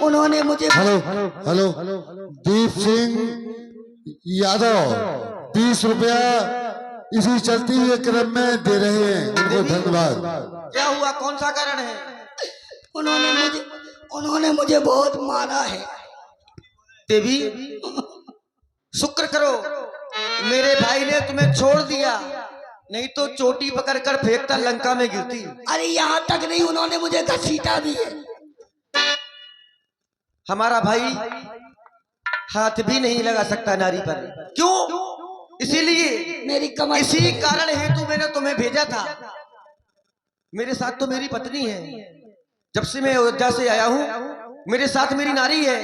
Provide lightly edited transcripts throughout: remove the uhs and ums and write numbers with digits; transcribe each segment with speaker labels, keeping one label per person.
Speaker 1: उन्होंने मुझे
Speaker 2: hello hello Deep Singh Yadav 20 रुपया इसी चलती हुए क्रम में दे रहे हैं, उनको धन्यवाद।
Speaker 3: क्या हुआ, कौन सा कारण है?
Speaker 1: उन्होंने मुझे बहुत मारा है।
Speaker 3: देवी शुक्र करो मेरे भाई ने तुम्हें छोड़ दिया, नहीं तो चोटी पकड़कर फेंकता लंका में गिरती।
Speaker 1: अरे यहाँ तक नहीं, उन्होंने मुझे घसीटा भी है।
Speaker 3: हमारा भाई हाथ भी नहीं लगा सकता नारी पर। क्यों? इसीलिए
Speaker 1: मेरी कमर,
Speaker 3: इसी कारण हेतु मैंने तुम्हें भेजा था। मेरे साथ तो मेरी पत्नी है, जब से मैं अयोध्या से आया हूँ मेरे साथ मेरी नारी है।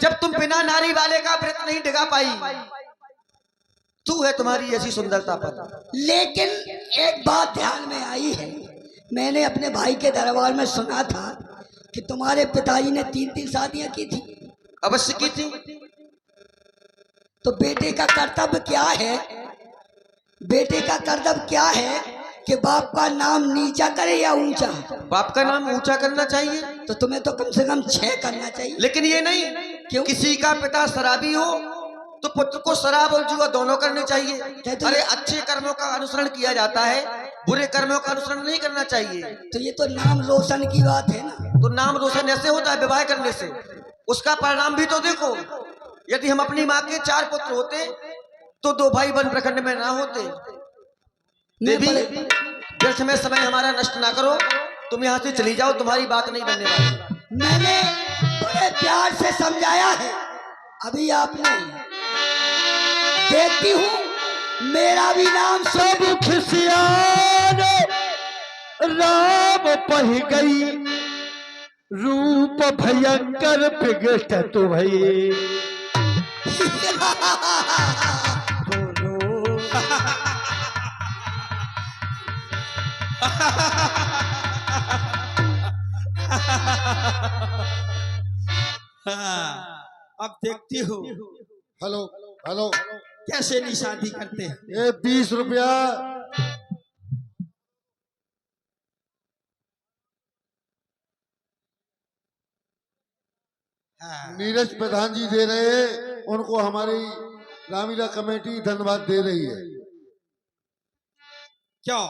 Speaker 3: जब तुम बिना नारी वाले का व्रत नहीं डिगा पाई, तू है तुम्हारी ऐसी सुंदरता पर।
Speaker 1: लेकिन एक बात ध्यान में आई है, मैंने अपने भाई के दरबार में सुना था कि तुम्हारे पिताजी ने 3 शादियां की थी।
Speaker 3: अवश्य की थी।
Speaker 1: तो बेटे का कर्तव्य क्या है? बेटे का कर्तव्य क्या है कि बाप का नाम नीचा करे या ऊंचा?
Speaker 3: बाप का नाम ऊंचा करना चाहिए।
Speaker 1: तो तुम्हें तो कम से कम 6 करना चाहिए।
Speaker 3: लेकिन ये नहीं,
Speaker 1: क्यों?
Speaker 3: किसी का पिता शराबी हो तो पुत्र को शराब और जुआ दोनों करने चाहिए। अरे अच्छे कर्मों का अनुसरण किया जाता है, बुरे कर्मों का अनुसरण नहीं करना चाहिए।
Speaker 1: तो ये तो नाम रोशन की बात है ना।
Speaker 3: तो नाम रोशन ऐसे होता है विवाह करने से, उसका परिणाम भी तो देखो। यदि हम अपनी माँ के 4 पुत्र होते तो 2 भाई वन प्रखंड में ना होते। देवी व्यर्थ में समय हमारा नष्ट ना करो, तुम यहाँ से चली जाओ, तुम्हारी बात नहीं बनने वाली।
Speaker 1: मैंने बड़े प्यार से समझाया है, अभी आपने। देखती हूँ मेरा भी नाम
Speaker 4: सब खिसियान राम पह गई, रूप भयंकर विगट तो भई।
Speaker 5: अब देखती हूँ
Speaker 2: हेलो हेलो
Speaker 5: कैसे निशादी करते हैं।
Speaker 2: ये 20 रुपया नीरज प्रधान जी दे रहे हैं, उनको हमारी रामलीला कमेटी धन्यवाद दे रही है।
Speaker 5: क्यों,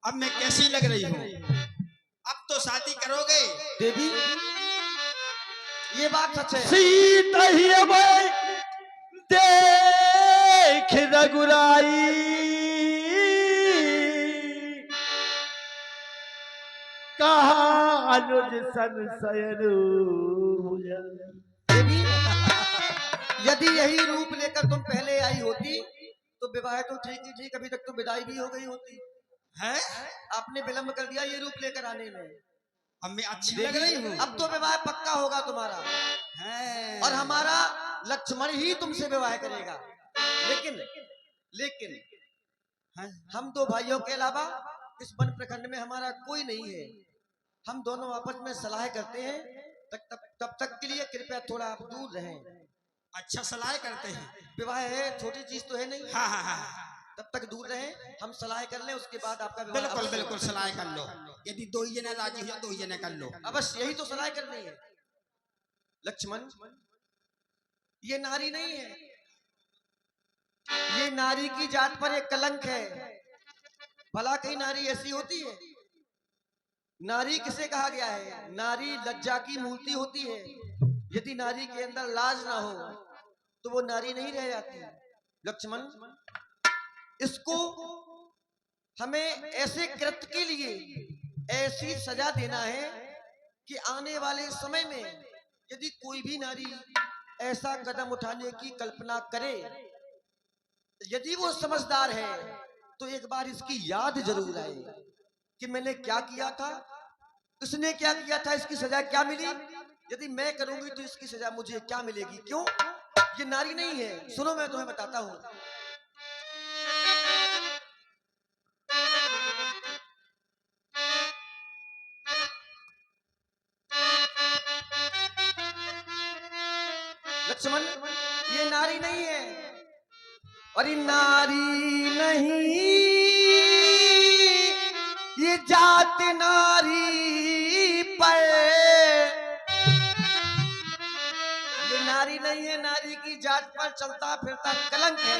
Speaker 5: अब मैं कैसी लग रही हूँ? अब तो शादी करोगे?
Speaker 3: देवी ये बात सच है।
Speaker 4: सीत ही अभय देख रघुराई, कहा अनुज संशय
Speaker 3: देवी यदि यही रूप लेकर तुम पहले आई होती तो विवाह तो ठीक ही ठीक, अभी तक तो विदाई भी हो गई होती
Speaker 5: है।
Speaker 3: आपने विलंब कर दिया ये रूप लेकर आने में।
Speaker 5: अब मैं अच्छी लग रही हूँ।
Speaker 3: अब तो विवाह पक्का होगा तुम्हारा
Speaker 5: है।
Speaker 3: और हमारा लक्ष्मण ही तुमसे विवाह करेगा। लेकिन लेकिन हम 2 भाइयों के अलावा इस वन प्रखंड में हमारा कोई नहीं है। हम दोनों आपस में सलाह करते हैं, तब तक के लिए कृपया थोड़ा आप दूर रहें।
Speaker 5: अच्छा सलाह करते हैं।
Speaker 3: विवाह है, छोटी चीज तो है नहीं।
Speaker 5: हाँ हाँ हाँ,
Speaker 3: तब तक दूर रहें, हम सलाह कर लें, उसके बाद आपका विवाह।
Speaker 5: बिल्कुल बिल्कुल सलाह कर लो। यदि 2 ही जने राजी हो 2 ही जने कर लो।
Speaker 3: अवश्य यही तो सलाह करनी है। लक्ष्मण ये नारी नहीं है, ये नारी की जात पर एक कलंक है। भला कहीं नारी ऐसी होती है? नारी किसे कहा गया है? नारी लज्जा की मूर्ति होती है। यदि नारी के अंदर लाज ना हो तो वो नारी नहीं रह जाती। लक्ष्मण इसको हमें ऐसे कृत्य के लिए ऐसी सजा देना है कि आने वाले समय में यदि कोई भी नारी ऐसा कदम उठाने की कल्पना करे, यदि वो समझदार है तो एक बार इसकी याद जरूर आए कि मैंने क्या किया था, इसने क्या किया था, इसकी सजा क्या मिली। यदि मैं करूंगी तो इसकी सजा मुझे क्या मिलेगी। क्यों? ये नारी नहीं है। सुनो मैं तुम्हें बताता हूं। लक्ष्मण ये नारी नहीं है, और नारी नहीं, ये जात नारी पर नहीं है, नारी की जात पर चलता फिरता कलंक है।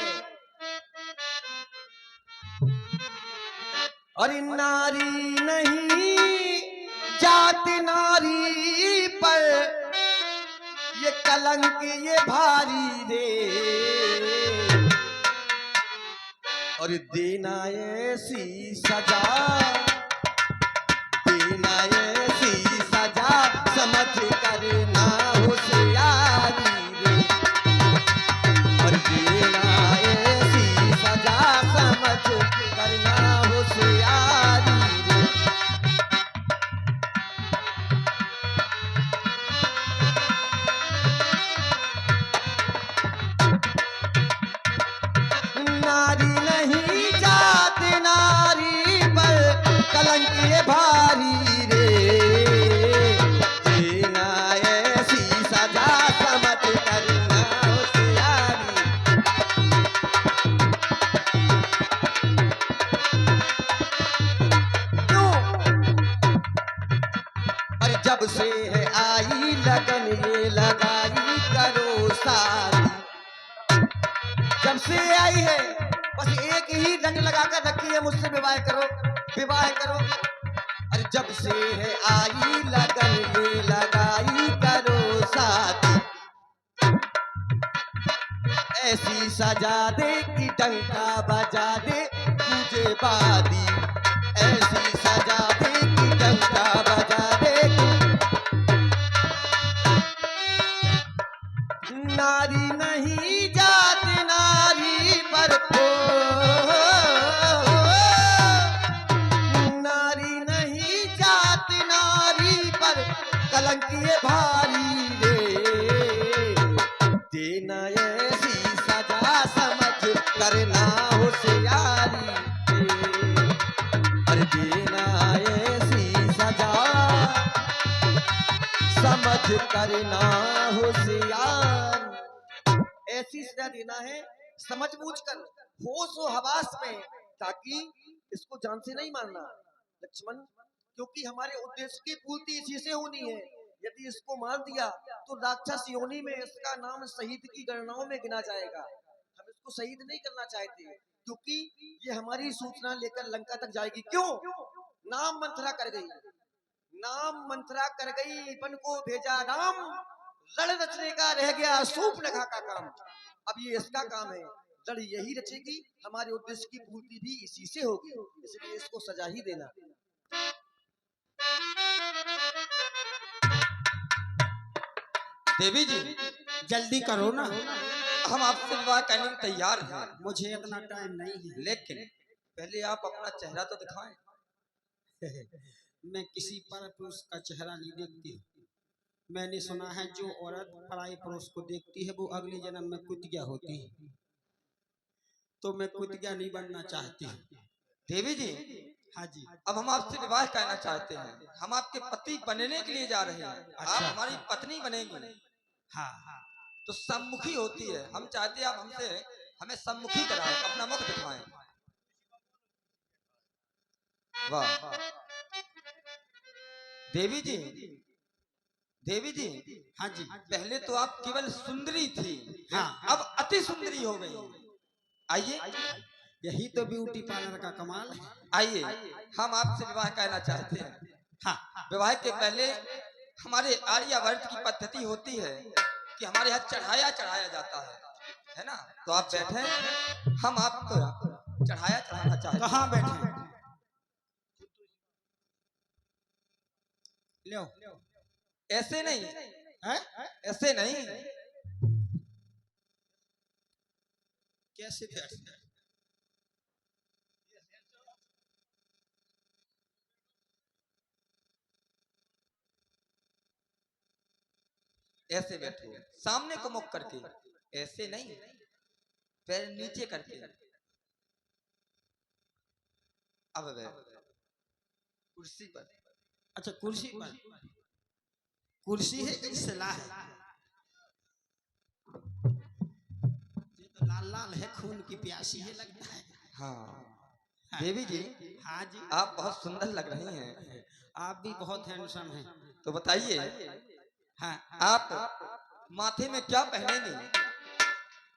Speaker 3: और नारी नहीं जात नारी पर ये कलंक ये भारी रे। और देना ऐसी सजा, देना ऐसी सजा समझ करना होशियारी रे। और देना ऐसी सजा समझ करना होशियारी रे। नारी नहीं जात नारी पर कलंक ये भारी रे। देना ऐसी सजा समझ करना होशियारी। क्यों? अरे जब से है आई लगन ये लगाई करो सारी। जब से आई है बस एक ही रंग लगाकर रखी है, मुझसे विवाह करो विवाह करो। अरे जब से है आई लगन ये लगाई करो साथी। ऐसी सजा दे कि डंका बजा दे तुझे बादी। ऐसी सजा दे कि डंका बजा दे। नारी नहीं जात नारी पर नारी नहीं जात नारी पर कलंक ये भारी रे। देना ऐसी सजा समझ करना होशियारी रे। और देना ऐसी सजा समझ करना होशियार। ऐसी सजा देना है समझ बूझ कर, होश और हवास में, ताकि इसको जान से नहीं मारना लक्ष्मण, क्योंकि हमारे उद्देश्य की पूर्ति इसी से होनी है। यदि इसको मार दिया तो राक्षस योनि में इसका नाम शहीद की गणनाओं में गिना जाएगा। हम इसको शहीद नहीं करना चाहते, क्योंकि ये हमारी सूचना लेकर लंका तक जाएगी। क्यों? नाम मंत्रा कर गई, नाम मंत्रा कर गई, वन को भेजा राम, रण रचने का रह गया शूर्पणखा का काम। अब ये इसका काम है, रण यही रचेगी, हमारे उद्देश्य की पूर्ति भी इसी से होगी, इसलिए इसको सजा ही देना।
Speaker 5: देवी जी
Speaker 6: जल्दी करो ना,
Speaker 5: हम आपसे विवाह करने को तैयार हैं,
Speaker 6: मुझे इतना टाइम नहीं है।
Speaker 5: लेकिन पहले आप अपना चेहरा तो दिखाएं।
Speaker 6: मैं किसी पर पुरुष का चेहरा नहीं देखती। मैंने सुना है जो औरत पराई पुरुष को देखती है वो अगले जन्म में कुतिया होती है, तो मैं कुतिया नहीं बनना चाहती।
Speaker 5: देवी जी
Speaker 6: हाँ जी।
Speaker 5: अब हम आपसे विवाह करना चाहते हैं, हम आपके पति बनने के लिए जा रहे हैं। आप हमारी पत्नी बनेंगी।
Speaker 6: हाँ हाँ,
Speaker 5: तो सम्मुखी होती है, हम चाहते हैं आप हमसे हमें सम्मुखी कराएं, अपना मुख दिखाएं। वाह देवी जी, देवी जी
Speaker 6: हाँ जी।
Speaker 5: पहले तो आप केवल सुंदरी थी,
Speaker 6: हाँ,
Speaker 5: अब अति सुंदरी हो गई। आइए,
Speaker 6: यही तो ब्यूटी पार्लर का कमाल है।
Speaker 5: आइए हम आपसे विवाह करना चाहते हैं। हाँ, विवाह के पहले हमारे आर्यावर्त की पद्धति होती है कि हमारे यहाँ चढ़ाया जाता है ना। तो आप बैठे, हम आपको चढ़ाना चाहते हैं।
Speaker 6: कहाँ बैठे? लो,
Speaker 5: ऐसे नहीं
Speaker 6: है?
Speaker 5: ऐसे नहीं,
Speaker 6: कैसे बैठे?
Speaker 5: ऐसे बैठो, सामने को मुख करके, ऐसे नहीं, पैर नीचे करके। अब कुर्सी पर।
Speaker 6: अच्छा, कुर्सी पर। कुर्सी है कि सलाह है? ये तो लाल लाल है, खून की प्यासी है लगता है।
Speaker 5: हाँ देवी जी,
Speaker 6: हाँ जी।
Speaker 5: आप बहुत सुंदर लग रही हैं।
Speaker 6: आप भी बहुत हैंडसम हैं।
Speaker 5: तो बताइए,
Speaker 6: हाँ,
Speaker 5: आप माथे में क्या पहनेंगे?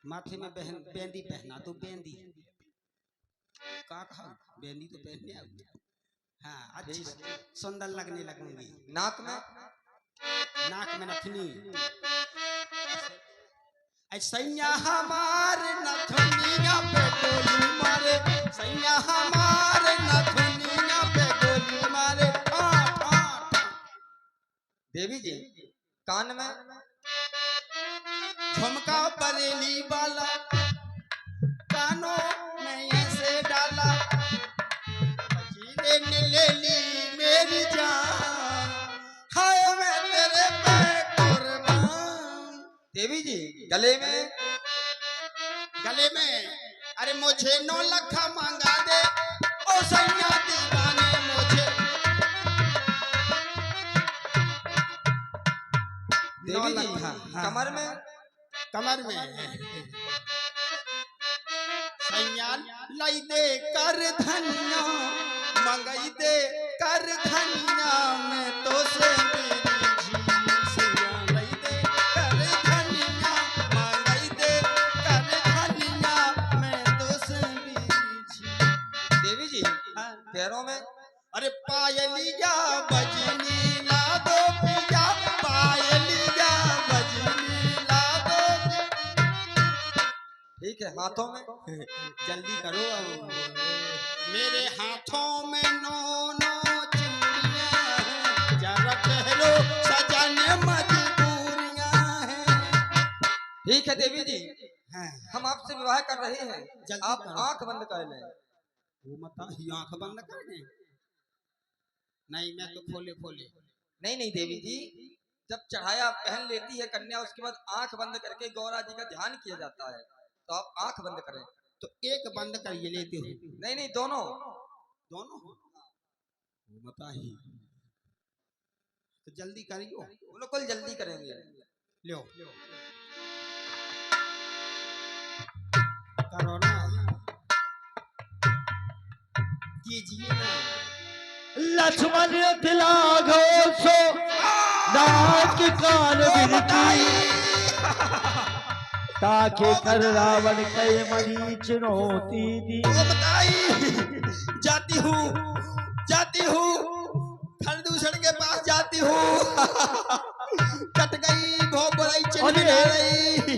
Speaker 6: माथे में बेंदी पहना तो बेंदी का कहा, बेंदी तो पहनने आऊंगी। हाँ अच्छी सुंदर लगने लगूंगी।
Speaker 5: नाक में?
Speaker 6: नाक में नथनी। सैया हमारे नथुनिया पे गोली मारे, सैया हमारे नथुनिया पे गोली मारे।
Speaker 5: देवी जी कान में?
Speaker 6: झुमका बरेली वाला कानों में ऐसे डाला, बजीरे ने ले ली मेरी जान, हाय मैं तेरे पे कुर्बान।
Speaker 5: देवी जी गले में?
Speaker 6: गले में अरे मुझे 9 लाख मांगा दे ओ सैया दीवाने मुझे।
Speaker 5: देवी जी
Speaker 6: हाँ।
Speaker 5: कमर में?
Speaker 6: कमर में सैया लाई दे कर धनिया, मंगई दे कर धनिया, मैं तो से मेरी झील। सैया लाई दे कर धनिया, मंगई दे कर धनिया, मैं तो से मेरी झील।
Speaker 5: देवी जी पैरों में?
Speaker 6: अरे पायलिया बजनी ला दो पिया, पायलिया बजनी ला दो।
Speaker 5: ठीक है। हाथों में?
Speaker 6: जल्दी करो अब। मेरे हाथों में 9 चूड़ियां हैं, जरा पहलो सजाने मजबूरियां हैं।
Speaker 5: ठीक है देवी जी
Speaker 6: हाँ।
Speaker 5: हम आपसे विवाह कर रहे हैं,
Speaker 6: जल्दी
Speaker 5: आप
Speaker 6: करो।
Speaker 5: आंख बंद कर लें।
Speaker 6: वो मत ही आंख बंद कर दे। नहीं मैं तो खोले खोले।
Speaker 5: नहीं नहीं देवी जी, जब चढ़ाया पहन लेती है कन्या उसके बाद आंख बंद करके गौरा जी का ध्यान किया जाता है, तो आप आंख बंद करें।
Speaker 6: तो एक बंद कर ये लेते हो?
Speaker 5: नहीं नहीं दोनों।
Speaker 6: दोनों वो मत ही। तो जल्दी करियो।
Speaker 5: बिल्कुल जल्दी करेंगे।
Speaker 6: लो करो ना, कीजिए ना।
Speaker 4: लक्ष्मण दिला घोषो नाक कान बिरती, ताके कर रावण के मरी चुनौती दी।
Speaker 6: वो बताई जाती हूँ खरदूषण के पास जाती हूँ। कट गई भोपराई चली रही।